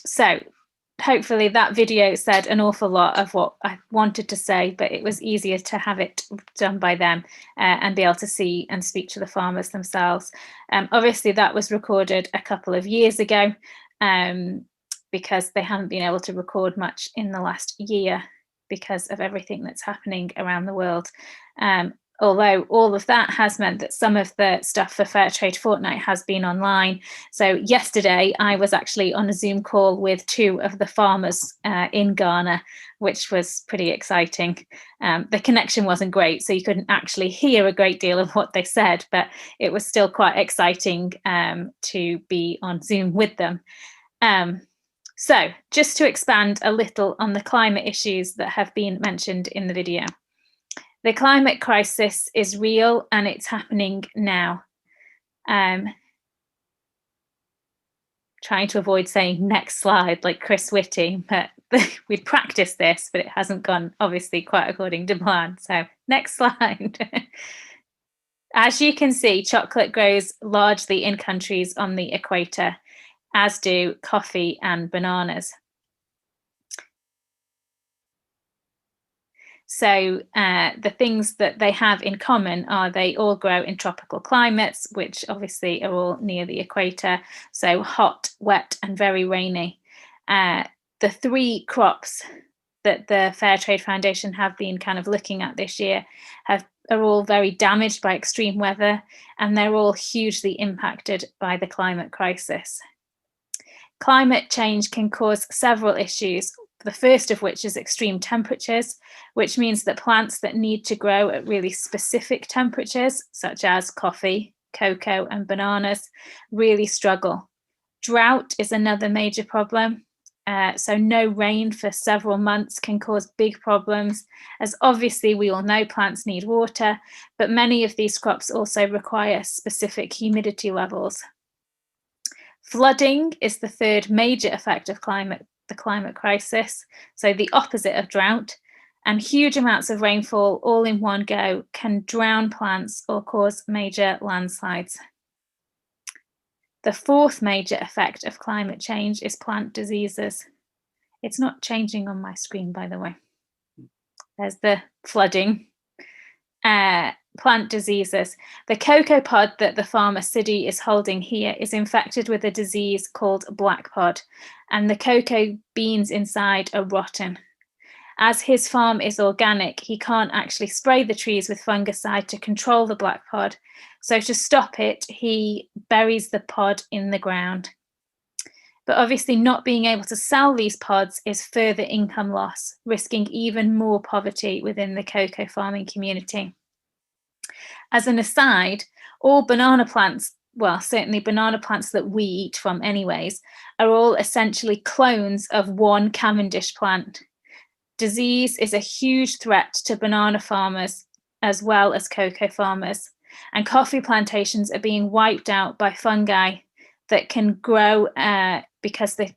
So hopefully that video said an awful lot of what I wanted to say, but it was easier to have it done by them and be able to see and speak to the farmers themselves. Obviously that was recorded a couple of years ago because they haven't been able to record much in the last year because of everything that's happening around the world. Although all of that has meant that some of the stuff for Fairtrade Fortnight has been online. So yesterday I was actually on a Zoom call with 2 of the farmers in Ghana, which was pretty exciting. The connection wasn't great, so you couldn't actually hear a great deal of what they said, but it was still quite exciting to be on Zoom with them. So just to expand a little on the climate issues that have been mentioned in the video. The climate crisis is real and it's happening now. Trying to avoid saying next slide like Chris Whitty, but we'd practiced this, but it hasn't gone obviously quite according to plan. So next slide. As you can see, chocolate grows largely in countries on the equator, as do coffee and bananas. So the things that they have in common are they all grow in tropical climates, which obviously are all near the equator, so hot, wet, and very rainy. The 3 crops that the Fairtrade Foundation have been kind of looking at this year are all very damaged by extreme weather, and they're all hugely impacted by the climate crisis. Climate change can cause several issues, the first of which is extreme temperatures, which means that plants that need to grow at really specific temperatures, such as coffee, cocoa, and bananas, really struggle. Drought is another major problem. So no rain for several months can cause big problems, as obviously we all know plants need water, but many of these crops also require specific humidity levels. Flooding is the 3rd major effect of the climate crisis, so the opposite of drought, and huge amounts of rainfall all in one go can drown plants or cause major landslides. The 4th major effect of climate change is plant diseases. It's not changing on my screen, by the way. There's the flooding. Plant diseases. The cocoa pod that the farmer Sidi is holding here is infected with a disease called black pod, and the cocoa beans inside are rotten. As his farm is organic, he can't actually spray the trees with fungicide to control the black pod. So to stop it, he buries the pod in the ground. But obviously not being able to sell these pods is further income loss, risking even more poverty within the cocoa farming community. As an aside, all banana plants, well, certainly banana plants that we eat from anyways, are all essentially clones of one Cavendish plant. Disease is a huge threat to banana farmers as well as cocoa farmers, and coffee plantations are being wiped out by fungi that can grow because the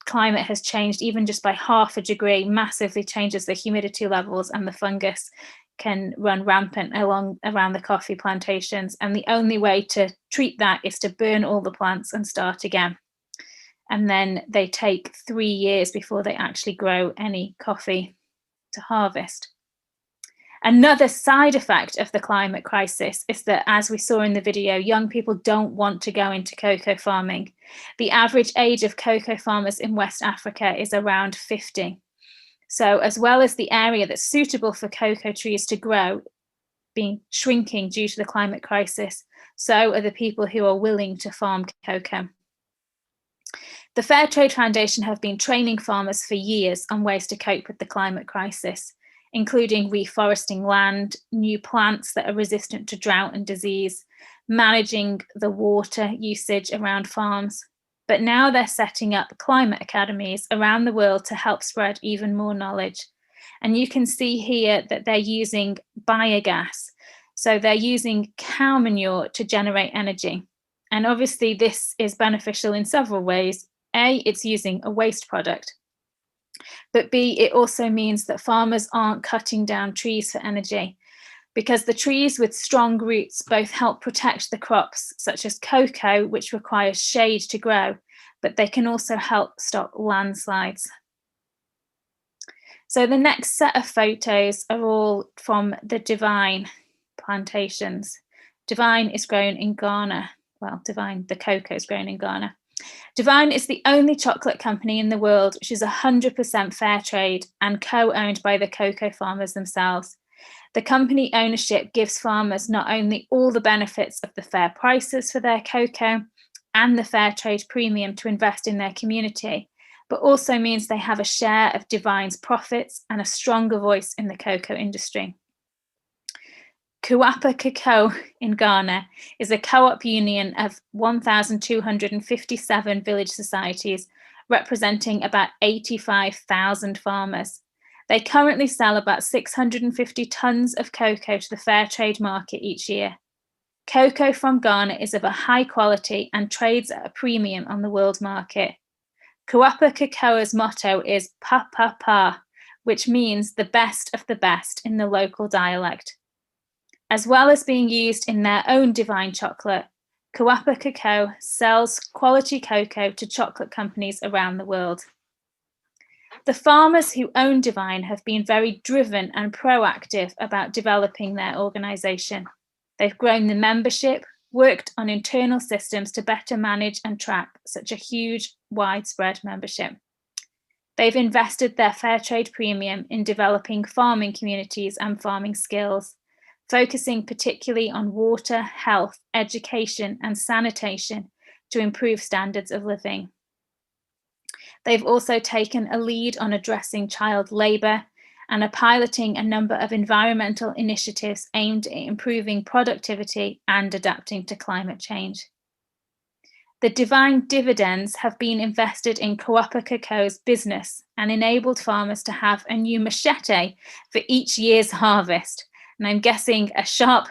climate has changed even just by half a degree, massively changes the humidity levels, and the fungus can run rampant around the coffee plantations. And the only way to treat that is to burn all the plants and start again. And then they take 3 years before they actually grow any coffee to harvest. Another side effect of the climate crisis is that, as we saw in the video, young people don't want to go into cocoa farming. The average age of cocoa farmers in West Africa is around 50. So as well as the area that's suitable for cocoa trees to grow being shrinking due to the climate crisis, so are the people who are willing to farm cocoa. The Fairtrade Foundation have been training farmers for years on ways to cope with the climate crisis, including reforesting land, new plants that are resistant to drought and disease, managing the water usage around farms. But now they're setting up climate academies around the world to help spread even more knowledge. And you can see here that they're using biogas. So they're using cow manure to generate energy. And obviously this is beneficial in several ways. A, it's using a waste product. But B, it also means that farmers aren't cutting down trees for energy, because the trees with strong roots both help protect the crops, such as cocoa, which requires shade to grow, but they can also help stop landslides. So the next set of photos are all from the Divine plantations. Divine is grown in Ghana. Well, Divine, the cocoa is grown in Ghana. Divine is the only chocolate company in the world which is 100% fair trade and co-owned by the cocoa farmers themselves. The company ownership gives farmers not only all the benefits of the fair prices for their cocoa and the fair trade premium to invest in their community, but also means they have a share of Divine's profits and a stronger voice in the cocoa industry. Kuapa Cocoa in Ghana is a co-op union of 1,257 village societies, representing about 85,000 farmers. They currently sell about 650 tons of cocoa to the fair trade market each year. Cocoa from Ghana is of a high quality and trades at a premium on the world market. Kuapa Cocoa's motto is Pa Pa Pa, which means the best of the best in the local dialect. As well as being used in their own Divine chocolate, Kuapa Cocoa sells quality cocoa to chocolate companies around the world. The farmers who own Divine have been very driven and proactive about developing their organisation. They've grown the membership, worked on internal systems to better manage and track such a huge, widespread membership. They've invested their fair trade premium in developing farming communities and farming skills, focusing particularly on water, health, education, and sanitation to improve standards of living. They've also taken a lead on addressing child labour and are piloting a number of environmental initiatives aimed at improving productivity and adapting to climate change. The Divine dividends have been invested in Kuapa Cocoa's business and enabled farmers to have a new machete for each year's harvest. And I'm guessing a sharp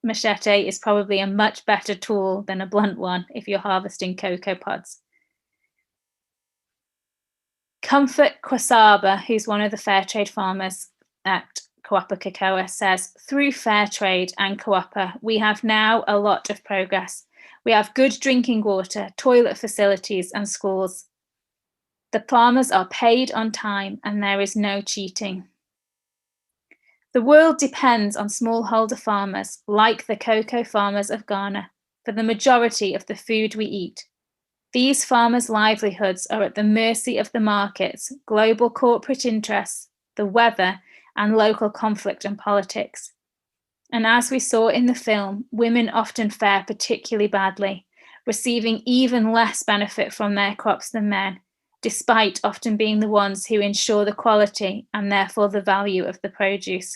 machete is probably a much better tool than a blunt one if you're harvesting cocoa pods. Comfort Kwasaba, who's one of the fair trade farmers at Kuapa Cocoa, says, through fair trade and Kuapa, we have now a lot of progress. We have good drinking water, toilet facilities and schools. The farmers are paid on time and there is no cheating. The world depends on smallholder farmers, like the cocoa farmers of Ghana, for the majority of the food we eat. These farmers' livelihoods are at the mercy of the markets, global corporate interests, the weather, and local conflict and politics. And as we saw in the film, women often fare particularly badly, receiving even less benefit from their crops than men, despite often being the ones who ensure the quality and therefore the value of the produce.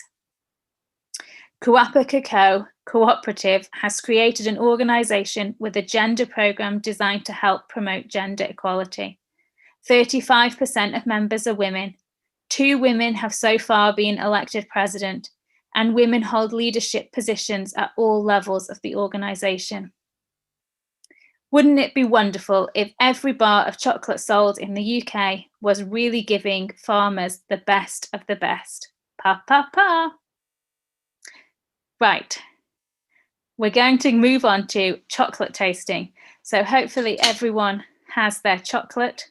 Kuapa Cocoa Cooperative has created an organisation with a gender programme designed to help promote gender equality. 35% of members are women. 2 women have so far been elected president, and women hold leadership positions at all levels of the organisation. Wouldn't it be wonderful if every bar of chocolate sold in the UK was really giving farmers the best of the best? Pa, pa, pa. Right, we're going to move on to chocolate tasting. So hopefully everyone has their chocolate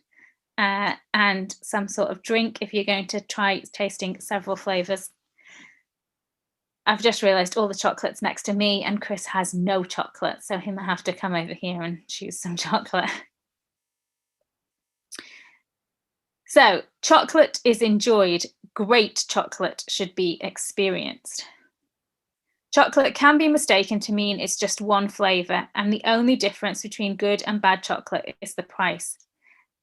and some sort of drink if you're going to try tasting several flavours. I've just realised all the chocolate's next to me and Chris has no chocolate, so he might have to come over here and choose some chocolate. So, chocolate is enjoyed. Great chocolate should be experienced. Chocolate can be mistaken to mean it's just one flavour, and the only difference between good and bad chocolate is the price.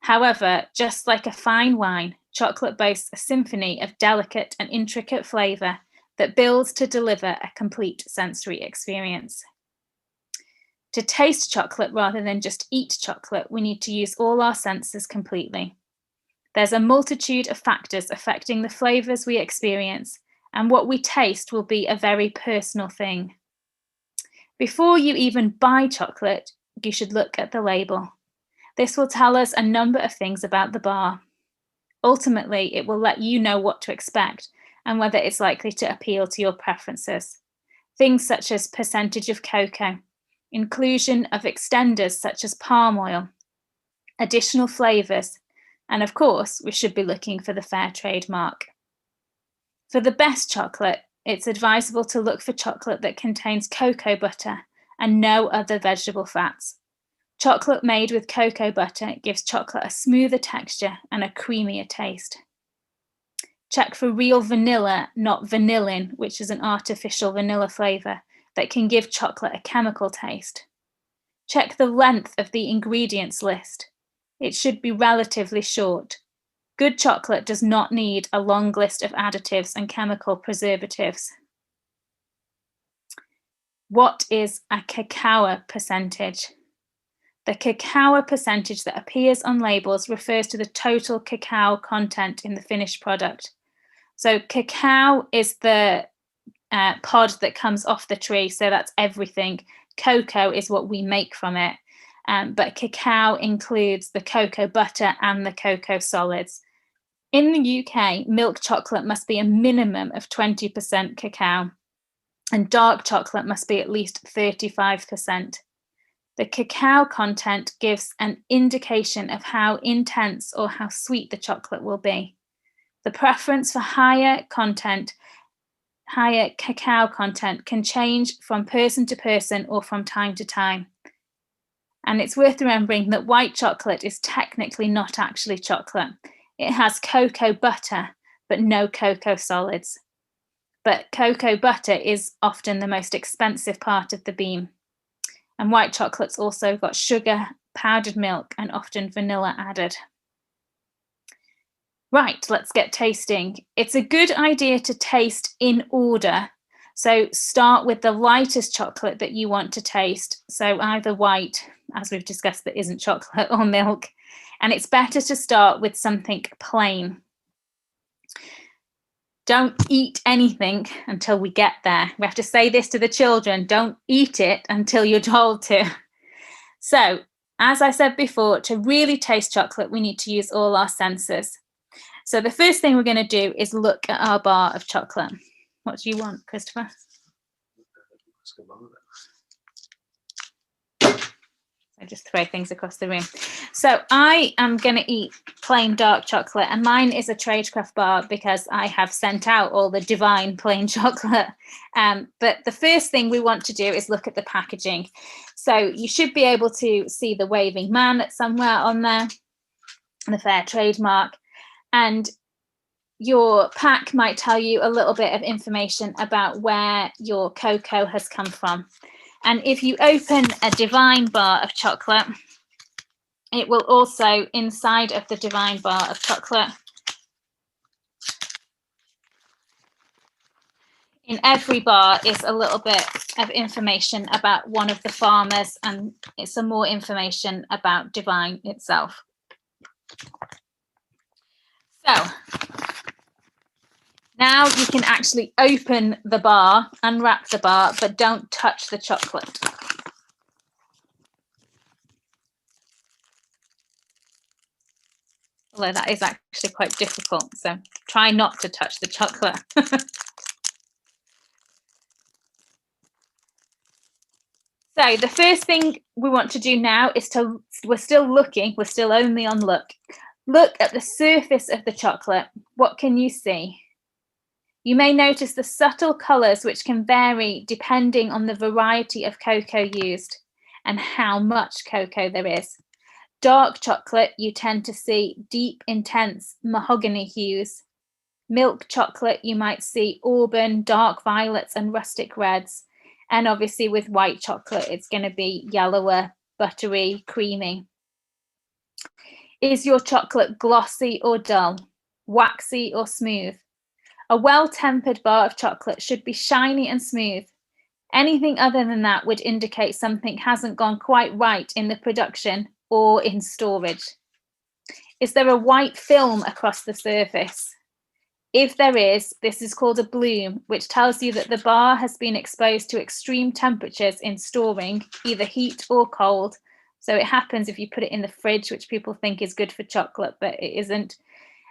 However, just like a fine wine, chocolate boasts a symphony of delicate and intricate flavour that builds to deliver a complete sensory experience. To taste chocolate rather than just eat chocolate, we need to use all our senses completely. There's a multitude of factors affecting the flavours we experience, and what we taste will be a very personal thing. Before you even buy chocolate, you should look at the label. This will tell us a number of things about the bar. Ultimately, it will let you know what to expect and whether it's likely to appeal to your preferences. Things such as percentage of cocoa, inclusion of extenders such as palm oil, additional flavours, and of course, we should be looking for the fair trade mark. For the best chocolate, it's advisable to look for chocolate that contains cocoa butter and no other vegetable fats. Chocolate made with cocoa butter gives chocolate a smoother texture and a creamier taste. Check for real vanilla, not vanillin, which is an artificial vanilla flavour that can give chocolate a chemical taste. Check the length of the ingredients list. It should be relatively short. Good chocolate does not need a long list of additives and chemical preservatives. What is a cacao percentage? The cacao percentage that appears on labels refers to the total cacao content in the finished product. So cacao is the pod that comes off the tree, so that's everything. Cocoa is what we make from it, but cacao includes the cocoa butter and the cocoa solids. In the UK, milk chocolate must be a minimum of 20% cacao, and dark chocolate must be at least 35%. The cacao content gives an indication of how intense or how sweet the chocolate will be. The preference for higher cacao content can change from person to person or from time to time. And it's worth remembering that white chocolate is technically not actually chocolate. It has cocoa butter, but no cocoa solids. But cocoa butter is often the most expensive part of the bean. And white chocolate's also got sugar, powdered milk, and often vanilla added. Right, let's get tasting. It's a good idea to taste in order. So start with the lightest chocolate that you want to taste. So either white, as we've discussed, that isn't chocolate, or milk. And it's better to start with something plain. Don't eat anything until we get there. We have to say this to the children. Don't eat it until you're told to. So, as I said before, to really taste chocolate, we need to use all our senses. So the first thing we're going to do is look at our bar of chocolate. What do you want, Christopher? I just throw things across the room. So I am going to eat plain dark chocolate, and mine is a Tradecraft bar because I have sent out all the divine plain chocolate. But the first thing we want to do is look at the packaging. So you should be able to see the waving man that's somewhere on there, the fair trade mark, and your pack might tell you a little bit of information about where your cocoa has come from. And if you open a divine bar of chocolate, it will also, inside of the divine bar of chocolate, in every bar is a little bit of information about one of the farmers, and it's some more information about Divine itself. So now you can actually open the bar, unwrap the bar, but don't touch the chocolate. Although that is actually quite difficult, so try not to touch the chocolate. So the first thing we want to do now is we're still only on look. Look at the surface of the chocolate. What can you see? You may notice the subtle colours which can vary depending on the variety of cocoa used and how much cocoa there is. Dark chocolate, you tend to see deep, intense mahogany hues. Milk chocolate, you might see auburn, dark violets and rustic reds. And obviously with white chocolate, it's going to be yellower, buttery, creamy. Is your chocolate glossy or dull, waxy or smooth? A well-tempered bar of chocolate should be shiny and smooth. Anything other than that would indicate something hasn't gone quite right in the production or in storage. Is there a white film across the surface? If there is, this is called a bloom, which tells you that the bar has been exposed to extreme temperatures in storing, either heat or cold. So it happens if you put it in the fridge, which people think is good for chocolate, but it isn't.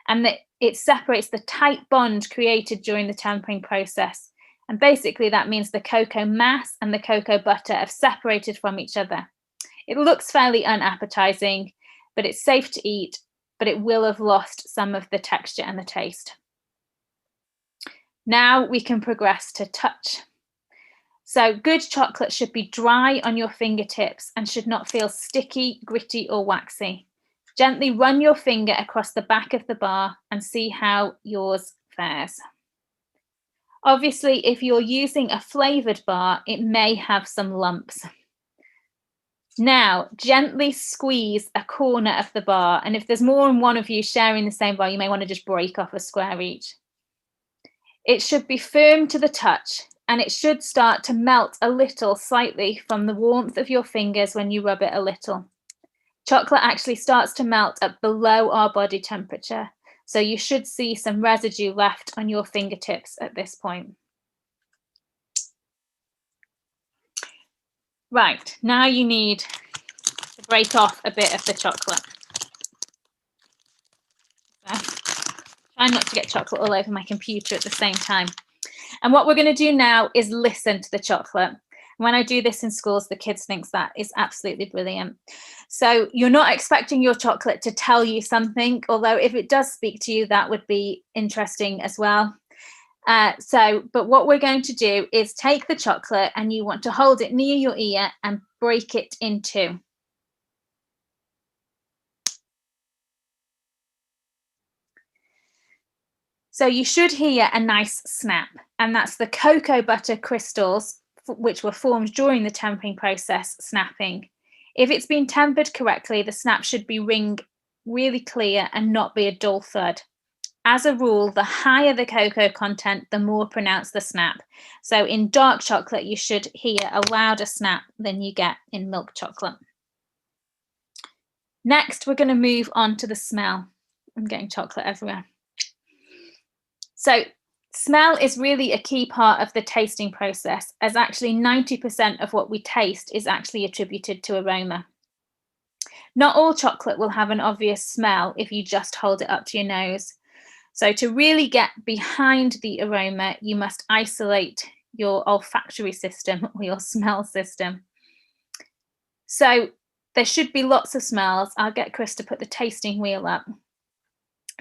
And that it separates the tight bond created during the tempering process. And basically that means the cocoa mass and the cocoa butter have separated from each other. It looks fairly unappetizing, but it's safe to eat, but it will have lost some of the texture and the taste. Now we can progress to touch. So good chocolate should be dry on your fingertips and should not feel sticky, gritty, or waxy. Gently run your finger across the back of the bar and see how yours fares. Obviously, if you're using a flavoured bar, it may have some lumps. Now, gently squeeze a corner of the bar, and if there's more than one of you sharing the same bar, you may want to just break off a square each. It should be firm to the touch, and it should start to melt a little slightly from the warmth of your fingers when you rub it a little. Chocolate actually starts to melt at below our body temperature, so you should see some residue left on your fingertips at this point. Right, now you need to break off a bit of the chocolate. So, try not to get chocolate all over my computer at the same time. And what we're going to do now is listen to the chocolate. When I do this in schools, the kids think that is absolutely brilliant. So you're not expecting your chocolate to tell you something, although if it does speak to you, that would be interesting as well. But what we're going to do is take the chocolate and you want to hold it near your ear and break it in two. So you should hear a nice snap, and that's the cocoa butter crystals, which were formed during the tempering process, snapping. If it's been tempered correctly, the snap should be ring really clear and not be a dull thud. As a rule, the higher the cocoa content, the more pronounced the snap. So in dark chocolate, you should hear a louder snap than you get in milk chocolate. Next, we're going to move on to the smell. I'm getting chocolate everywhere. So smell is really a key part of the tasting process, as actually 90% of what we taste is actually attributed to aroma. Not all chocolate will have an obvious smell if you just hold it up to your nose. So to really get behind the aroma, you must isolate your olfactory system or your smell system. So there should be lots of smells. I'll get Chris to put the tasting wheel up.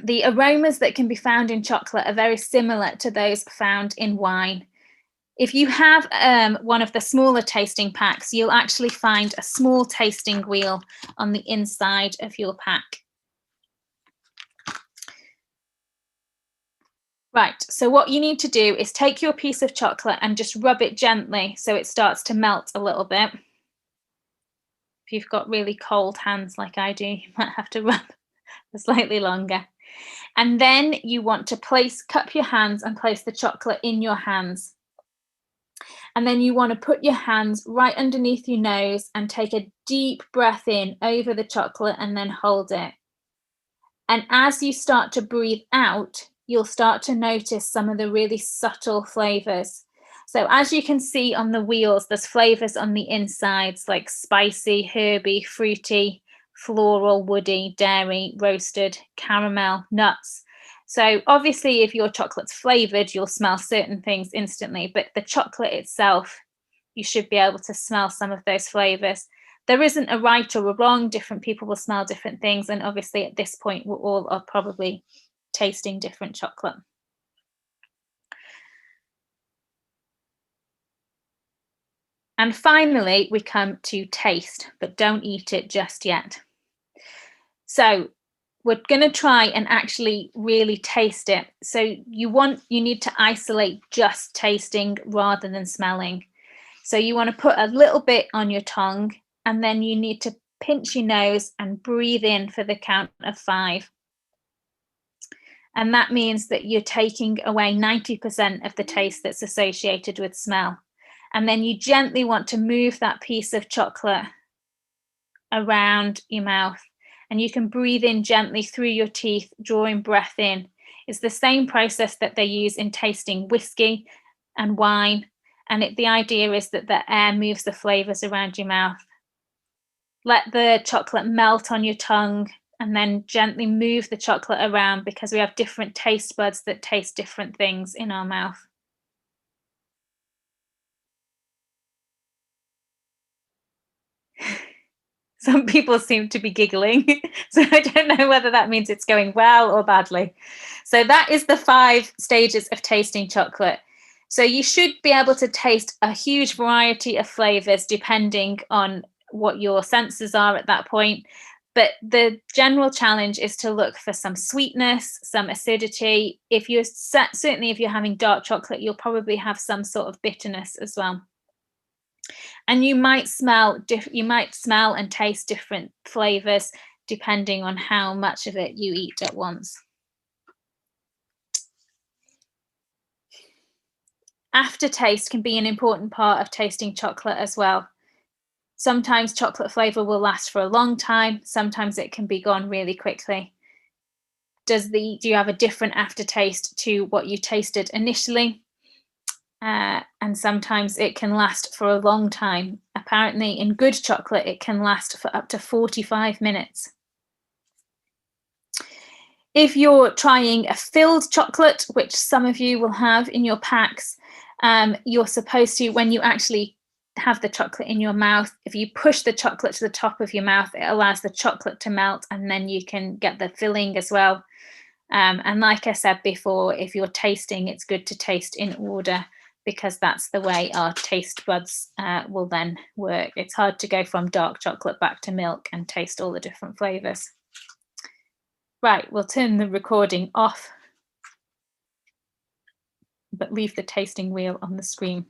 The aromas that can be found in chocolate are very similar to those found in wine. If you have one of the smaller tasting packs, you'll actually find a small tasting wheel on the inside of your pack. Right, so what you need to do is take your piece of chocolate and just rub it gently so it starts to melt a little bit. If you've got really cold hands like I do, you might have to rub for slightly longer. And then you want to cup your hands and place the chocolate in your hands. And then you want to put your hands right underneath your nose and take a deep breath in over the chocolate and then hold it. And as you start to breathe out, you'll start to notice some of the really subtle flavors. So as you can see on the wheels, there's flavors on the insides like spicy, herby, fruity, floral, woody, dairy, roasted, caramel, nuts. So obviously if your chocolate's flavored, you'll smell certain things instantly, but the chocolate itself, you should be able to smell some of those flavors. There isn't a right or a wrong, different people will smell different things. And obviously at this point, we all are probably tasting different chocolate. And finally, we come to taste, but don't eat it just yet. So we're going to try and actually really taste it. So you need to isolate just tasting rather than smelling. So you want to put a little bit on your tongue, and then you need to pinch your nose and breathe in for the count of 5. And that means that you're taking away 90% of the taste that's associated with smell. And then you gently want to move that piece of chocolate around your mouth. And you can breathe in gently through your teeth, drawing breath in. It's the same process that they use in tasting whiskey and wine. And the idea is that the air moves the flavors around your mouth. Let the chocolate melt on your tongue and then gently move the chocolate around, because we have different taste buds that taste different things in our mouth. Some people seem to be giggling. So I don't know whether that means it's going well or badly. So that is the 5 stages of tasting chocolate. So you should be able to taste a huge variety of flavors depending on what your senses are at that point. But the general challenge is to look for some sweetness, some acidity. If you're certainly if you're having dark chocolate, you'll probably have some sort of bitterness as well. And you might smell and taste different flavors depending on how much of it you eat at once. Aftertaste can be an important part of tasting chocolate as well. Sometimes chocolate flavor will last for a long time, sometimes it can be gone really quickly. Do you have a different aftertaste to what you tasted initially? And sometimes it can last for a long time. Apparently, in good chocolate, it can last for up to 45 minutes. If you're trying a filled chocolate, which some of you will have in your packs, you're supposed to, when you actually have the chocolate in your mouth, if you push the chocolate to the top of your mouth, it allows the chocolate to melt and then you can get the filling as well. And like I said before, if you're tasting, it's good to taste in order because that's the way our taste buds will then work. It's hard to go from dark chocolate back to milk and taste all the different flavors. Right, we'll turn the recording off, but leave the tasting wheel on the screen.